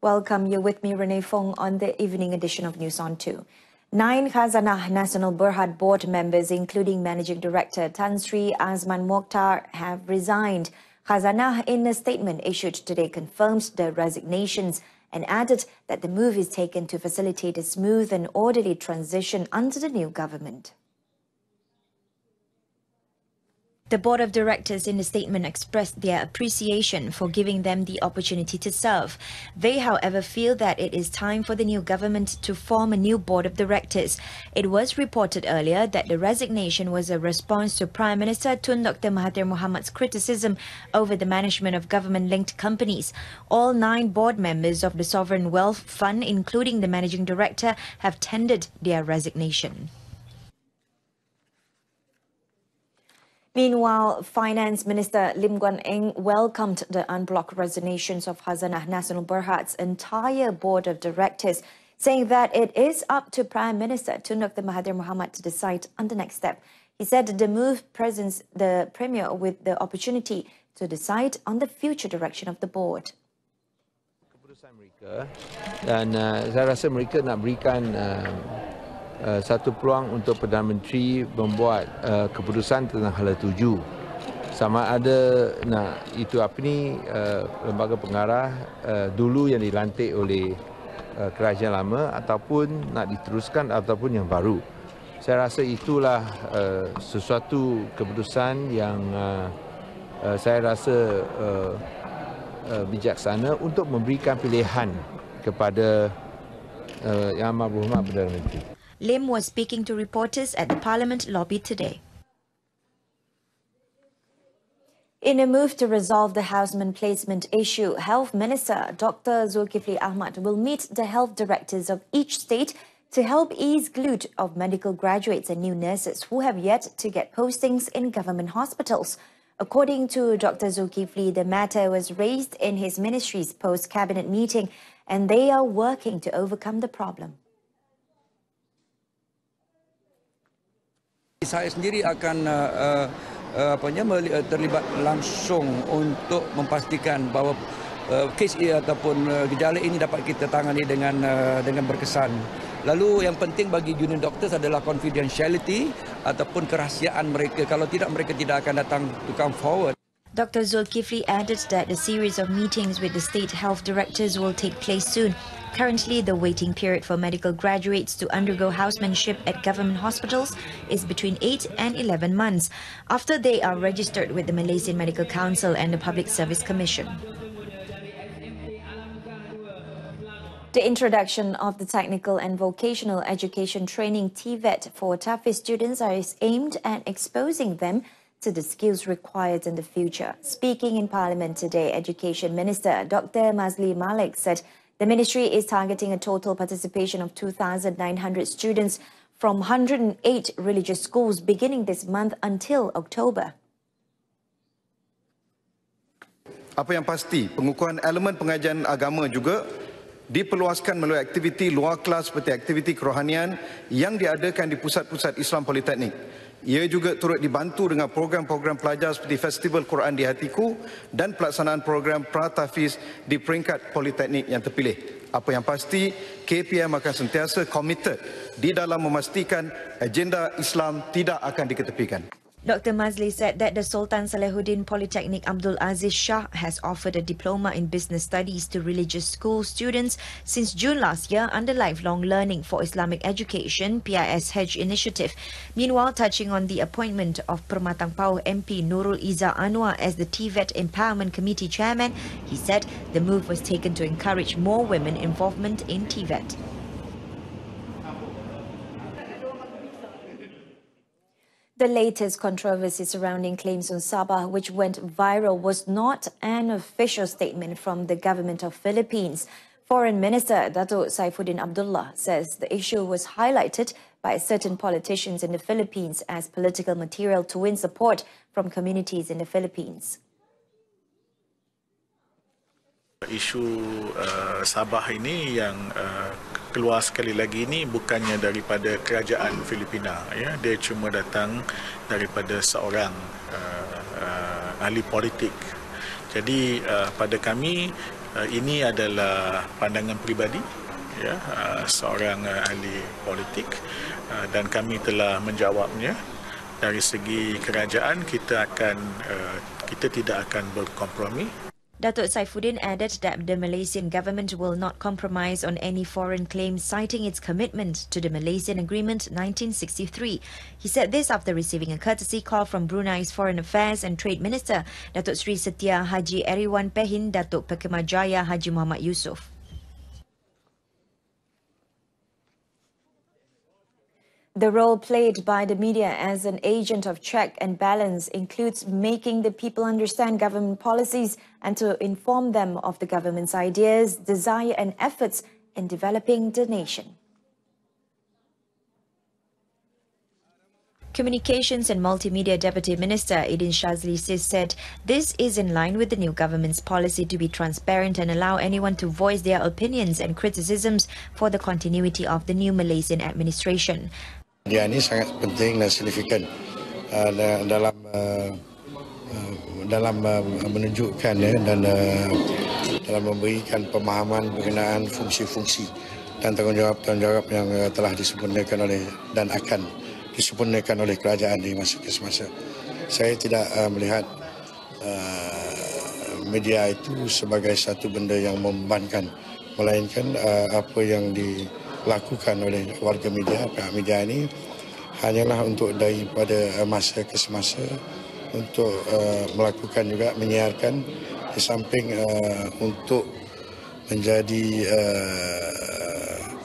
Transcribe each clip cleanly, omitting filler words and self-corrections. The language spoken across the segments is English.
Welcome. You're with me, Renee Fong, on the evening edition of News on 2. 9 Khazanah Nasional Berhad board members, including Managing Director Tan Sri Azman Mokhtar, have resigned. Khazanah, in a statement issued today, confirms the resignations and added that the move is taken to facilitate a smooth and orderly transition under the new government. The Board of Directors in the statement expressed their appreciation for giving them the opportunity to serve. They, however, feel that it is time for the new government to form a new Board of Directors. It was reported earlier that the resignation was a response to Prime Minister Tun Dr. Mahathir Mohamed's criticism over the management of government-linked companies. All 9 board members of the Sovereign Wealth Fund, including the Managing Director, have tendered their resignation. Meanwhile, Finance Minister Lim Guan Eng welcomed the unblocked resignations of Khazanah Nasional Berhad's entire board of directors, saying that it is up to Prime Minister Tun Dr. Mahathir Mohamed to decide on the next step. He said the move presents the Premier with the opportunity to decide on the future direction of the board. Keputusan mereka, dan saya rasa mereka nak berikan satu peluang untuk Perdana Menteri membuat keputusan tentang hala tuju. Sama ada nak itu apa ni lembaga pengarah dulu yang dilantik oleh kerajaan lama ataupun nak diteruskan ataupun yang baru. Saya rasa itulah sesuatu keputusan yang saya rasa bijaksana untuk memberikan pilihan kepada Yang Amat Berhormat Perdana Menteri. Lim was speaking to reporters at the Parliament lobby today. In a move to resolve the houseman placement issue, Health Minister Dr. Zulkifli Ahmad will meet the health directors of each state to help ease glut of medical graduates and new nurses who have yet to get postings in government hospitals. According to Dr. Zulkifli, the matter was raised in his ministry's post-cabinet meeting and they are working to overcome the problem. Saya sendiri akan terlibat langsung untuk memastikan bahawa kes ini ataupun gejala ini dapat kita tangani dengan berkesan. Lalu yang penting bagi junior doctors adalah confidentiality ataupun kerahsiaan mereka. Kalau tidak, mereka tidak akan datang to come forward. Dr. Zulkifli added that a series of meetings with the state health directors will take place soon. Currently, the waiting period for medical graduates to undergo housemanship at government hospitals is between 8 and 11 months after they are registered with the Malaysian Medical Council and the Public Service Commission. The introduction of the Technical and Vocational Education Training TVET for TAFE students is aimed at exposing them to the skills required in the future. Speaking in Parliament today, Education Minister Dr. Mazli Malik said the ministry is targeting a total participation of 2,900 students from 108 religious schools beginning this month until October. Apa yang pasti, pengukuhan elemen pengajian agama juga diperluaskan melalui aktiviti luar kelas seperti aktiviti kerohanian yang diadakan di pusat-pusat Islam Politeknik. Ia juga turut dibantu dengan program-program pelajar seperti Festival Quran di Hatiku dan pelaksanaan program Pratafis di peringkat politeknik yang terpilih. Apa yang pasti, KPM akan sentiasa komited di dalam memastikan agenda Islam tidak akan diketepikan. Dr. Mazli said that the Sultan Salahuddin Polytechnic Abdul Aziz Shah has offered a diploma in business studies to religious school students since June last year under Lifelong Learning for Islamic Education PISH initiative. Meanwhile, touching on the appointment of Permatang Pauh MP Nurul Izzah Anwar as the TVET Empowerment Committee Chairman, he said the move was taken to encourage more women involvement in TVET. The latest controversy surrounding claims on Sabah, which went viral, was not an official statement from the government of Philippines. Foreign Minister Datuk Saifuddin Abdullah says the issue was highlighted by certain politicians in the Philippines as political material to win support from communities in the Philippines. Isu Sabah ini yang keluar sekali lagi ini bukannya daripada kerajaan Filipina, ya, dia cuma datang daripada seorang ahli politik. Jadi pada kami Ini adalah pandangan peribadi ya, seorang ahli politik dan kami telah menjawabnya. Dari segi kerajaan kita tidak akan berkompromi. Datuk Saifuddin added that the Malaysian government will not compromise on any foreign claims, citing its commitment to the Malaysian Agreement 1963. He said this after receiving a courtesy call from Brunei's Foreign Affairs and Trade Minister, Datuk Sri Setia Haji Eriwan Pehin Datuk Pekemajaya Haji Muhammad Yusof. The role played by the media as an agent of check and balance includes making the people understand government policies and to inform them of the government's ideas, desire and efforts in developing the nation. Communications and Multimedia Deputy Minister Idin Shazli said this is in line with the new government's policy to be transparent and allow anyone to voice their opinions and criticisms for the continuity of the new Malaysian administration. Dia ini sangat penting dan signifikan dalam menunjukkan dan dalam memberikan pemahaman berkenaan fungsi-fungsi dan tanggungjawab yang telah disempurnakan oleh dan akan disempurnakan oleh kerajaan di masa ke semasa. Saya tidak melihat media itu sebagai satu benda yang membebankan, melainkan apa yang dilakukan oleh warga media, pihak media ini hanyalah untuk daripada masa ke semasa untuk melakukan juga menyiarkan di samping untuk menjadi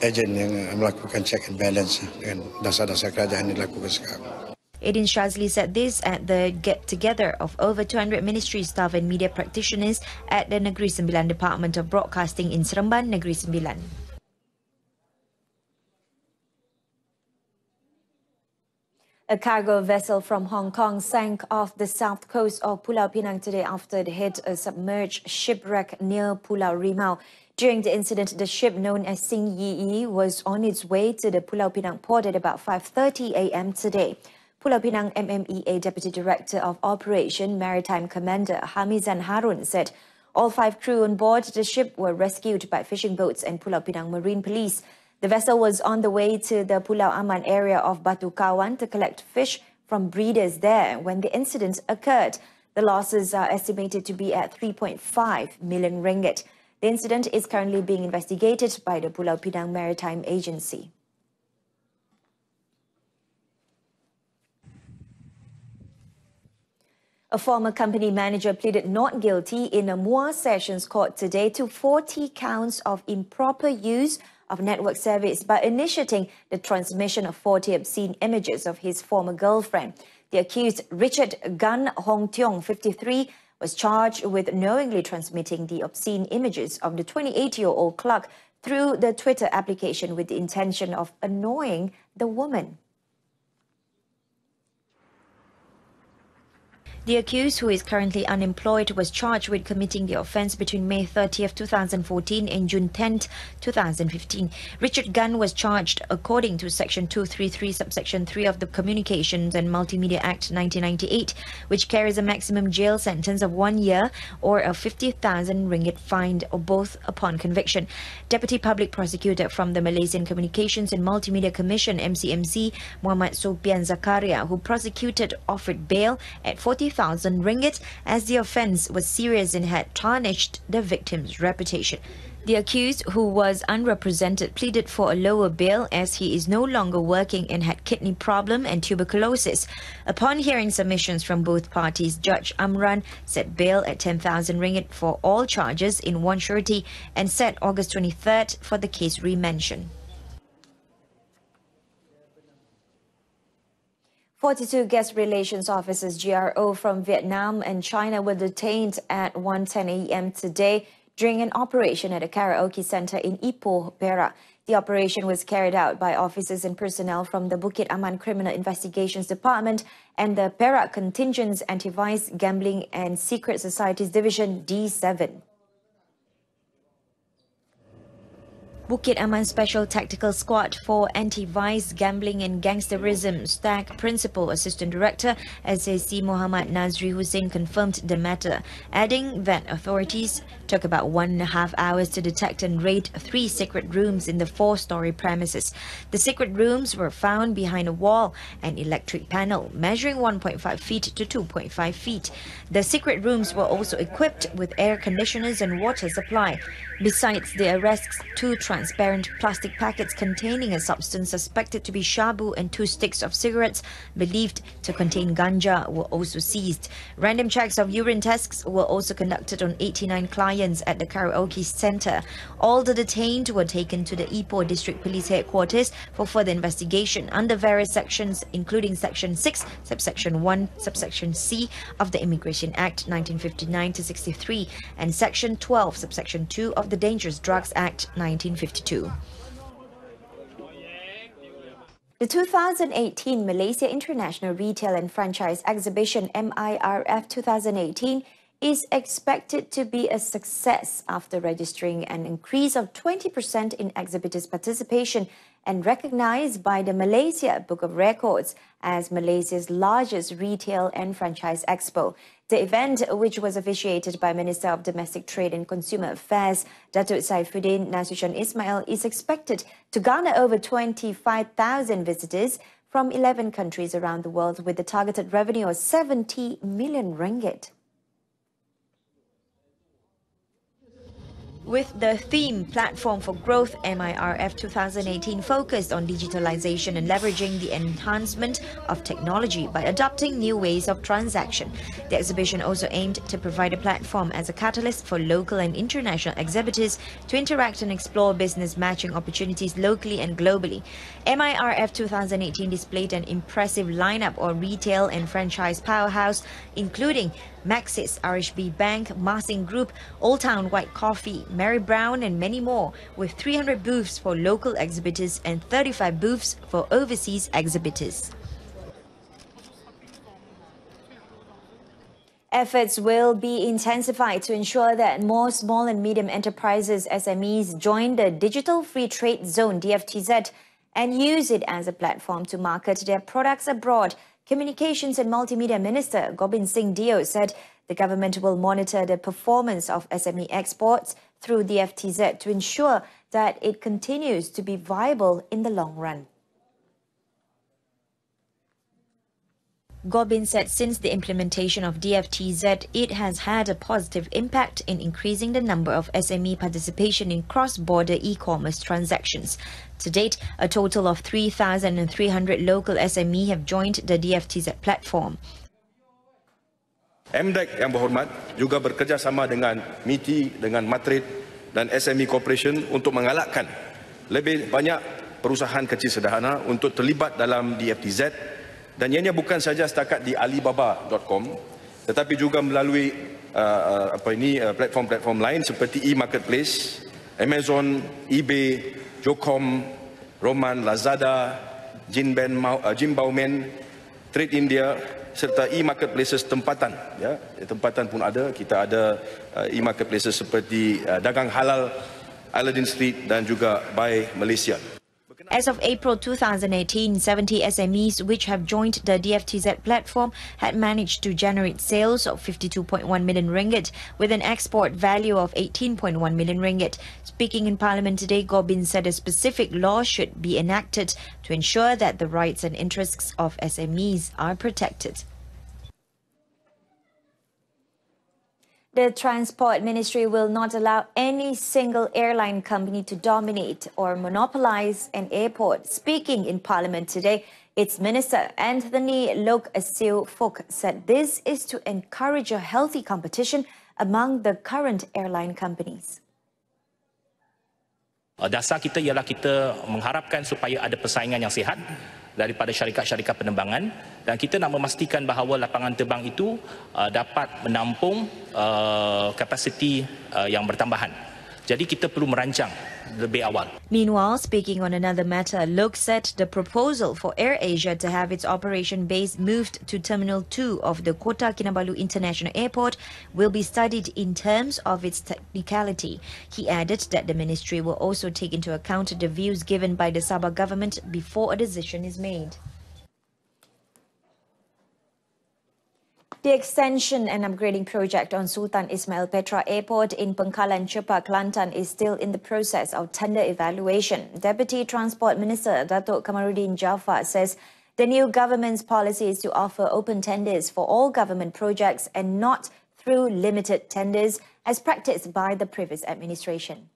ejen yang melakukan check and balance dengan dasar-dasar kerajaan yang dilakukan sekarang. Idin Shazli said this at the get-together of over 200 ministry staff and media practitioners at the Negeri Sembilan Department of Broadcasting in Seremban, Negeri Sembilan. A cargo vessel from Hong Kong sank off the south coast of Pulau Pinang today after it hit a submerged shipwreck near Pulau Rimau. During the incident, the ship known as Sing Yi was on its way to the Pulau Pinang port at about 5:30 a.m. today. Pulau Pinang MMEA Deputy Director of Operation Maritime Commander Hamizan Harun said all 5 crew on board the ship were rescued by fishing boats and Pulau Pinang Marine Police. The vessel was on the way to the Pulau Aman area of Batu Kawan to collect fish from breeders there when the incident occurred. The losses are estimated to be at 3.5 million ringgit. The incident is currently being investigated by the Pulau Pinang Maritime Agency. A former company manager pleaded not guilty in a Muar Sessions Court today to 40 counts of improper use of network service by initiating the transmission of 40 obscene images of his former girlfriend. The accused, Richard Gan Hong Tiong, 53, was charged with knowingly transmitting the obscene images of the 28-year-old clerk through the Twitter application with the intention of annoying the woman. The accused, who is currently unemployed, was charged with committing the offence between May 30th, 2014 and June 10th, 2015. Richard Gunn was charged according to Section 233, subsection 3 of the Communications and Multimedia Act 1998, which carries a maximum jail sentence of 1 year or a 50,000 ringgit fine or both upon conviction. Deputy Public Prosecutor from the Malaysian Communications and Multimedia Commission, MCMC, Muhammad Sopian Zakaria, who prosecuted, offered bail at 40,000 ringgit as the offence was serious and had tarnished the victim's reputation. The accused, who was unrepresented, pleaded for a lower bail as he is no longer working and had kidney problem and tuberculosis. Upon hearing submissions from both parties, Judge Amran set bail at 10,000 ringgit for all charges in one surety and set August 23rd for the case remention. 42 guest relations officers GRO from Vietnam and China were detained at 1:10 a.m. today during an operation at a karaoke center in Ipoh, Perak. The operation was carried out by officers and personnel from the Bukit Aman Criminal Investigations Department and the Perak Contingent's Anti-Vice Gambling and Secret Societies Division D7. Bukit Aman Special Tactical Squad for Anti-Vice, Gambling and Gangsterism STAG Principal Assistant Director SAC Muhammad Nazri Hussain confirmed the matter, adding that authorities took about 1.5 hours to detect and raid 3 secret rooms in the 4-story premises. The secret rooms were found behind a wall and electric panel measuring 1.5 feet to 2.5 feet. The secret rooms were also equipped with air conditioners and water supply. Besides the arrests, 2 transparent plastic packets containing a substance suspected to be shabu and 2 sticks of cigarettes believed to contain ganja were also seized. Random checks of urine tests were also conducted on 89 clients at the karaoke centre. All the detained were taken to the Ipoh District Police Headquarters for further investigation under various sections, including Section 6, Subsection 1, Subsection C of the Immigration Act 1959-63 and Section 12, Subsection 2 of the Dangerous Drugs Act 1952. The 2018 Malaysia International Retail and Franchise Exhibition MIRF 2018 is expected to be a success after registering an increase of 20% in exhibitors' participation and recognized by the Malaysia Book of Records as Malaysia's largest retail and franchise expo. The event, which was officiated by Minister of Domestic Trade and Consumer Affairs, Datuk Saifuddin Nasution Ismail, is expected to garner over 25,000 visitors from 11 countries around the world with a targeted revenue of 70 million ringgit. With the theme Platform for Growth, MIRF 2018 focused on digitalization and leveraging the enhancement of technology by adopting new ways of transaction. The exhibition also aimed to provide a platform as a catalyst for local and international exhibitors to interact and explore business matching opportunities locally and globally. MIRF 2018 displayed an impressive lineup of retail and franchise powerhouse, including Maxis, RHB Bank, Marsing Group, Old Town White Coffee, Mary Brown and many more, with 300 booths for local exhibitors and 35 booths for overseas exhibitors. Efforts will be intensified to ensure that more small and medium enterprises (SMEs) join the Digital Free Trade Zone (DFTZ) and use it as a platform to market their products abroad. Communications and Multimedia Minister Gobind Singh Dio said the government will monitor the performance of SME exports through the DFTZ to ensure that it continues to be viable in the long run. Gobind said since the implementation of DFTZ, it has had a positive impact in increasing the number of SME participation in cross-border e-commerce transactions. To date, a total of 3,300 local SME have joined the DFTZ platform. MDEC yang berhormat juga bekerjasama dengan MITI, dengan Matrid dan SME Corporation untuk mengalakkan lebih banyak perusahaan kecil sederhana untuk terlibat dalam DFTZ. Dan ianya bukan saja setakat di alibaba.com tetapi juga melalui platform-platform lain seperti e-marketplace, Amazon, eBay, Jocom, Roman, Lazada, Jimbaumen, Trade India serta e-marketplaces tempatan. Ya, tempatan pun ada. Kita ada e-marketplaces seperti Dagang Halal, Aladdin Street dan juga Buy Malaysia. As of April 2018, 70 SMEs which have joined the DFTZ platform had managed to generate sales of 52.1 million ringgit with an export value of 18.1 million ringgit. Speaking in Parliament today, Gobind said a specific law should be enacted to ensure that the rights and interests of SMEs are protected. The Transport Ministry will not allow any single airline company to dominate or monopolize an airport. Speaking in Parliament today, its Minister Anthony Lok Asil Fok said this is to encourage a healthy competition among the current airline companies. Dasar kita ialah kita mengharapkan supaya ada persaingan yang sihat daripada syarikat-syarikat penerbangan dan kita nak memastikan bahawa lapangan terbang itu dapat menampung kapasiti yang bertambahan. Jadi kita perlu merancang lebih awal. Meanwhile, speaking on another matter, Lok said the proposal for AirAsia to have its operation base moved to Terminal 2 of the Kota Kinabalu International Airport will be studied in terms of its technicality. He added that the ministry will also take into account the views given by the Sabah government before a decision is made. The extension and upgrading project on Sultan Ismail Petra Airport in Pengkalan Chepa, Kelantan is still in the process of tender evaluation. Deputy Transport Minister Datuk Kamarudin Jaafar says the new government's policy is to offer open tenders for all government projects and not through limited tenders as practiced by the previous administration.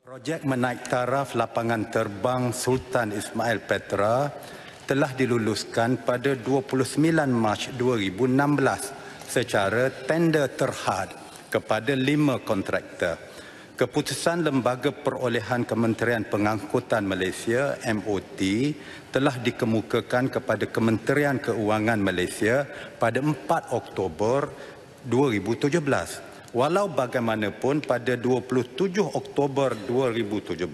Projek menaik taraf lapangan terbang Sultan Ismail Petra telah diluluskan pada 29 Mac 2016 secara tender terhad kepada 5 kontraktor. Keputusan Lembaga Perolehan Kementerian Pengangkutan Malaysia MOT telah dikemukakan kepada Kementerian Keuangan Malaysia pada 4 Oktober 2017. Walau bagaimanapun pada 27 Oktober 2017,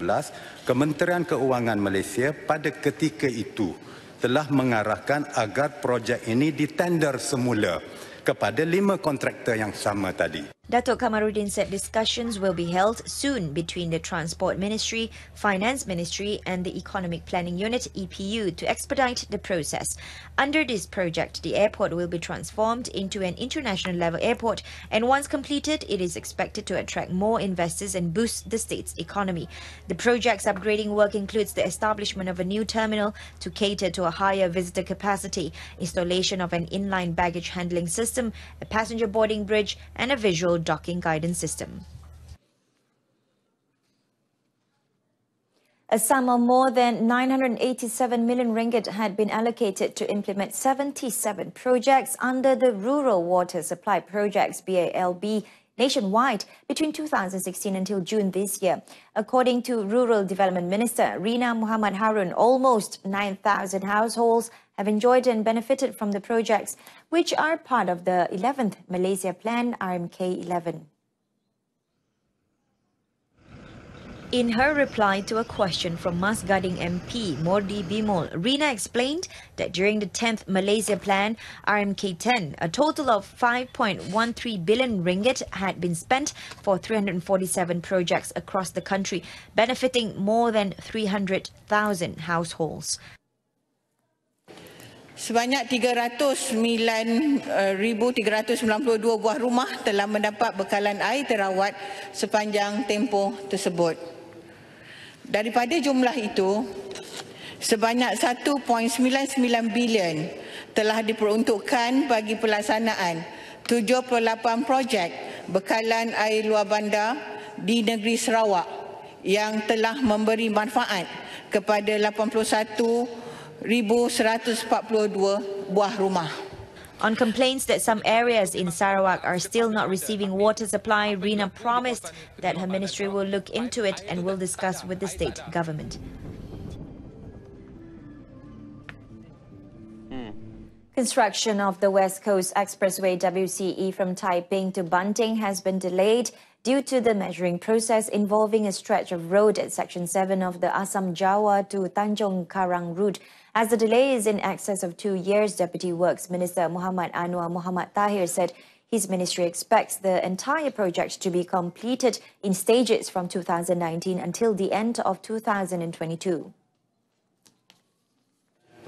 Kementerian Keuangan Malaysia pada ketika itu telah mengarahkan agar projek ini ditender semula kepada 5 kontraktor yang sama tadi. Datuk Kamarudin said discussions will be held soon between the Transport Ministry, Finance Ministry and the Economic Planning Unit EPU to expedite the process. Under this project, the airport will be transformed into an international level airport, and once completed, it is expected to attract more investors and boost the state's economy. The project's upgrading work includes the establishment of a new terminal to cater to a higher visitor capacity, installation of an inline baggage handling system, a passenger boarding bridge and a visual docking guidance system. A sum of more than 987 million ringgit had been allocated to implement 77 projects under the Rural Water Supply Projects BALB nationwide between 2016 until June this year. According to Rural Development Minister Rina Muhammad Harun, almost 9,000 households have enjoyed and benefited from the projects, which are part of the 11th Malaysia Plan RMK 11. In her reply to a question from Mas Gading MP Mordi Bimol, Rina explained that during the 10th Malaysia Plan RMK 10, a total of 5.13 billion ringgit had been spent for 347 projects across the country, benefiting more than 300,000 households. Sebanyak 309,392 buah rumah telah mendapat bekalan air terawat sepanjang tempoh tersebut. Daripada jumlah itu, sebanyak 1.99 bilion telah diperuntukkan bagi pelaksanaan 78 projek bekalan air luar bandar di negeri Sarawak yang telah memberi manfaat kepada 81,142 buah rumah. On complaints that some areas in Sarawak are still not receiving water supply, Rina promised that her ministry will look into it and will discuss with the state government. Construction of the West Coast Expressway WCE from Taiping to Banting has been delayed due to the measuring process involving a stretch of road at Section 7 of the Asam Jawa to Tanjung Karang route. As the delay is in excess of 2 years, Deputy Works Minister Muhammad Anwar Muhammad Tahir said his ministry expects the entire project to be completed in stages from 2019 until the end of 2022.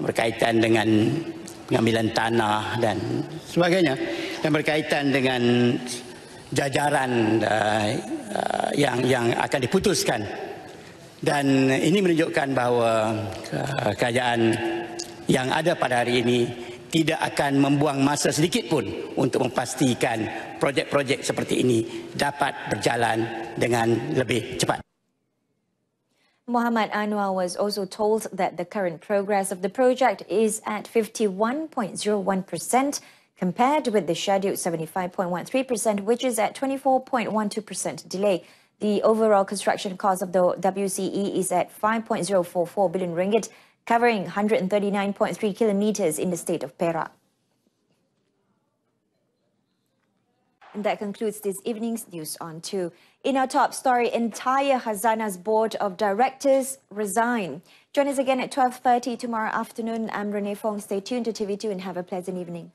Berkaitan dengan pengambilan tanah dan sebagainya, yang berkaitan dengan jajaran yang akan diputuskan. Dan ini menunjukkan bahawa kerajaan yang ada pada hari ini tidak akan membuang masa sedikit pun untuk memastikan projek-projek seperti ini dapat berjalan dengan lebih cepat. Muhammad Anwar was also told that the current progress of the project is at 51.01% compared with the scheduled 75.13%, which is at 24.12% delay. The overall construction cost of the WCE is at 5.044 billion ringgit, covering 139.3 kilometers in the state of Perak. And that concludes this evening's News on 2. In our top story, entire Khazanah's board of directors resign. Join us again at 12:30 tomorrow afternoon. I'm Renee Fong. Stay tuned to TV2 and have a pleasant evening.